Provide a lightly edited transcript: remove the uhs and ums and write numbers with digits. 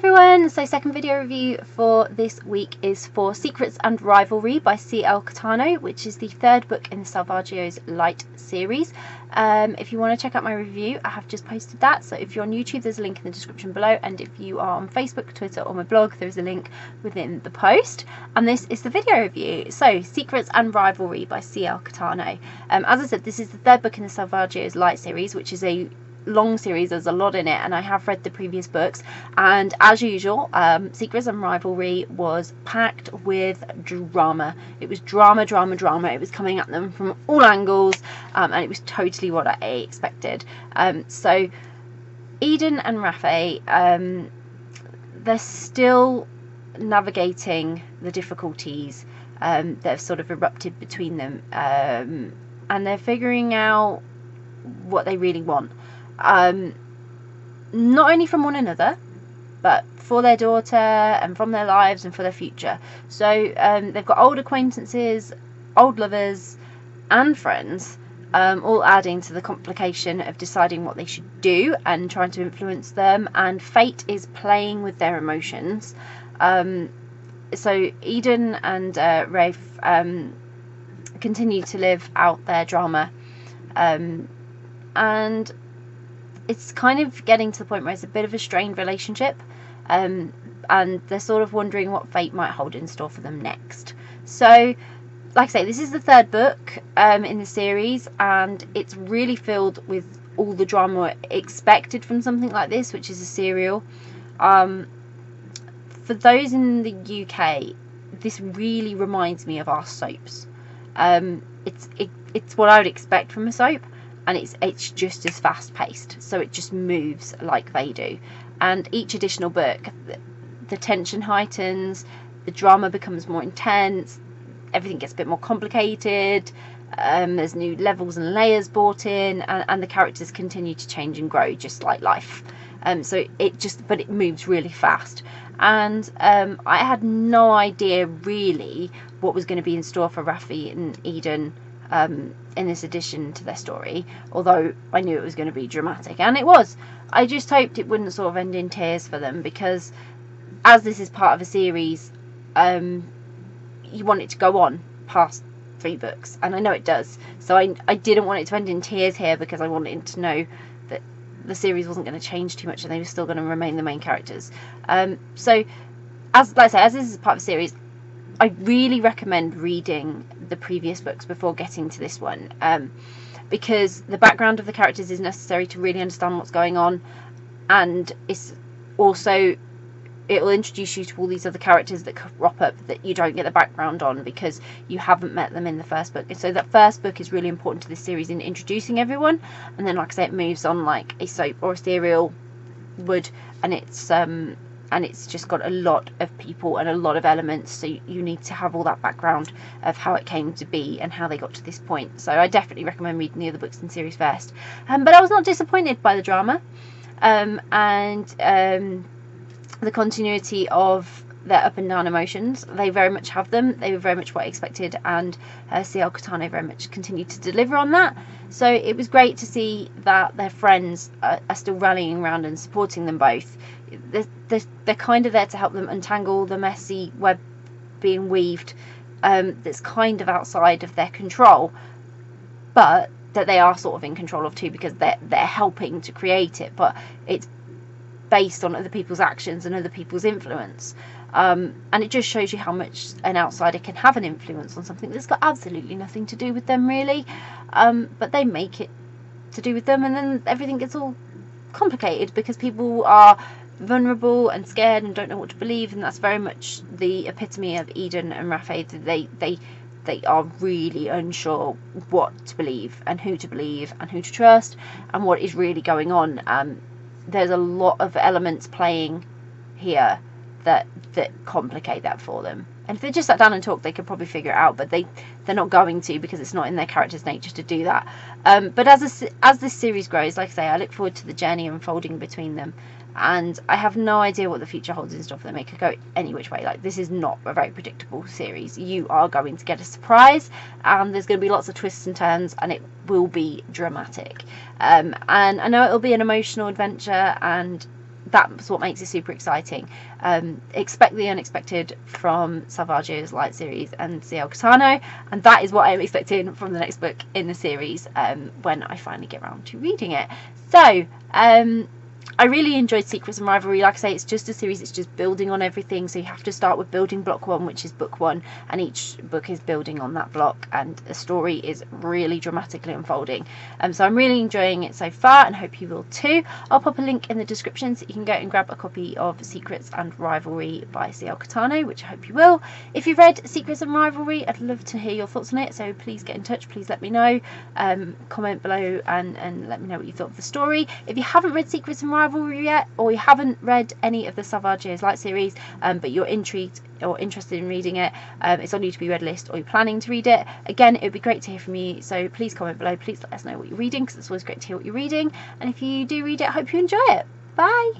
everyone! So second video review for this week is for Secrets and Rivalry by C.L. Cattano, which is the third book in the Salvaggio's Light series. If you want to check out my review, I have just posted that. So if you're on YouTube, there's a link in the description below, and if you are on Facebook, Twitter or my blog, there's a link within the post. And this is the video review. So Secrets and Rivalry by C.L. Cattano. As I said, this is the third book in the Salvaggio's Light series, which is a long series. There's a lot in it, and I have read the previous books, and as usual, Secrets and Rivalry was packed with drama. It was drama. It was coming at them from all angles, and it was totally what I expected. So Eden and Rafe, they're still navigating the difficulties that have sort of erupted between them, and they're figuring out what they really want. Not only from one another, but for their daughter and from their lives and for their future. So they've got old acquaintances, old lovers and friends, all adding to the complication of deciding what they should do and trying to influence them, and fate is playing with their emotions. So Eden and Rafe continue to live out their drama, and it's kind of getting to the point where it's a bit of a strained relationship, and they're sort of wondering what fate might hold in store for them next. So, like I say, this is the third book in the series, and it's really filled with all the drama expected from something like this, which is a serial. For those in the UK, this really reminds me of our soaps. It's what I would expect from a soap, and it's just as fast paced, so it just moves like they do. And each additional book, the tension heightens, the drama becomes more intense, everything gets a bit more complicated, there's new levels and layers brought in, and the characters continue to change and grow just like life. So it moves really fast, and I had no idea really what was going to be in store for Rafi and Eden in this addition to their story, although I knew it was going to be dramatic, and it was. I just hoped it wouldn't sort of end in tears for them, because as this is part of a series, you want it to go on past 3 books, and I know it does, so I didn't want it to end in tears here, because I wanted to know that the series wasn't going to change too much and they were still going to remain the main characters. So as this is part of a series, I really recommend reading the previous books before getting to this one, because the background of the characters is necessary to really understand what's going on, and it will introduce you to all these other characters that crop up that you don't get the background on because you haven't met them in the first book. And so that first book is really important to this series in introducing everyone, and then, like I say, it moves on like a soap or a serial would, and it's just got a lot of people and a lot of elements, so you need to have all that background of how it came to be and how they got to this point. So I definitely recommend reading the other books in the series first. But I was not disappointed by the drama, and the continuity of their up and down emotions. They very much have them. They were very much what I expected, and C.L. Cattano very much continued to deliver on that. So it was great to see that their friends are still rallying around and supporting them both. They're kind of there to help them untangle the messy web being weaved, that's kind of outside of their control, but that they are sort of in control of too, because they're helping to create it, but it's based on other people's actions and other people's influence. And it just shows you how much an outsider can have an influence on something that's got absolutely nothing to do with them really, but they make it to do with them, and then everything gets all complicated because people are vulnerable and scared and don't know what to believe, and that's very much the epitome of Eden and Rafe. They are really unsure what to believe and who to trust and what is really going on. There's a lot of elements playing here that complicate that for them, and if they just sat down and talked, they could probably figure it out, but they're not going to, because it's not in their character's nature to do that. But as this series grows, like I say, I look forward to the journey unfolding between them, and I have no idea what the future holds in store for them. It could go any which way. Like, this is not a very predictable series. You are going to get a surprise, and there's going to be lots of twists and turns, and it will be dramatic. And I know it'll be an emotional adventure, and that's what makes it super exciting. Expect the unexpected from Salvaggio's Light series and CL Cattano, and that is what I'm expecting from the next book in the series when I finally get around to reading it. So I really enjoyed Secrets and Rivalry. Like I say, it's just a series, it's just building on everything, so you have to start with building block 1, which is book 1, and each book is building on that block, and the story is really dramatically unfolding. So I'm really enjoying it so far, and hope you will too. I'll pop a link in the description so you can go and grab a copy of Secrets and Rivalry by CL Cattano, which I hope you will. If you've read Secrets and Rivalry, I'd love to hear your thoughts on it, so please get in touch, please let me know. Comment below and let me know what you thought of the story. If you haven't read Secrets and Rivalry yet, or you haven't read any of the Salvaggio's Light series, but you're intrigued or interested in reading it, it's on your to be read list, or you're planning to read it, again, it would be great to hear from you, so please comment below, please let us know what you're reading, because it's always great to hear what you're reading, and if you do read it, I hope you enjoy it. Bye.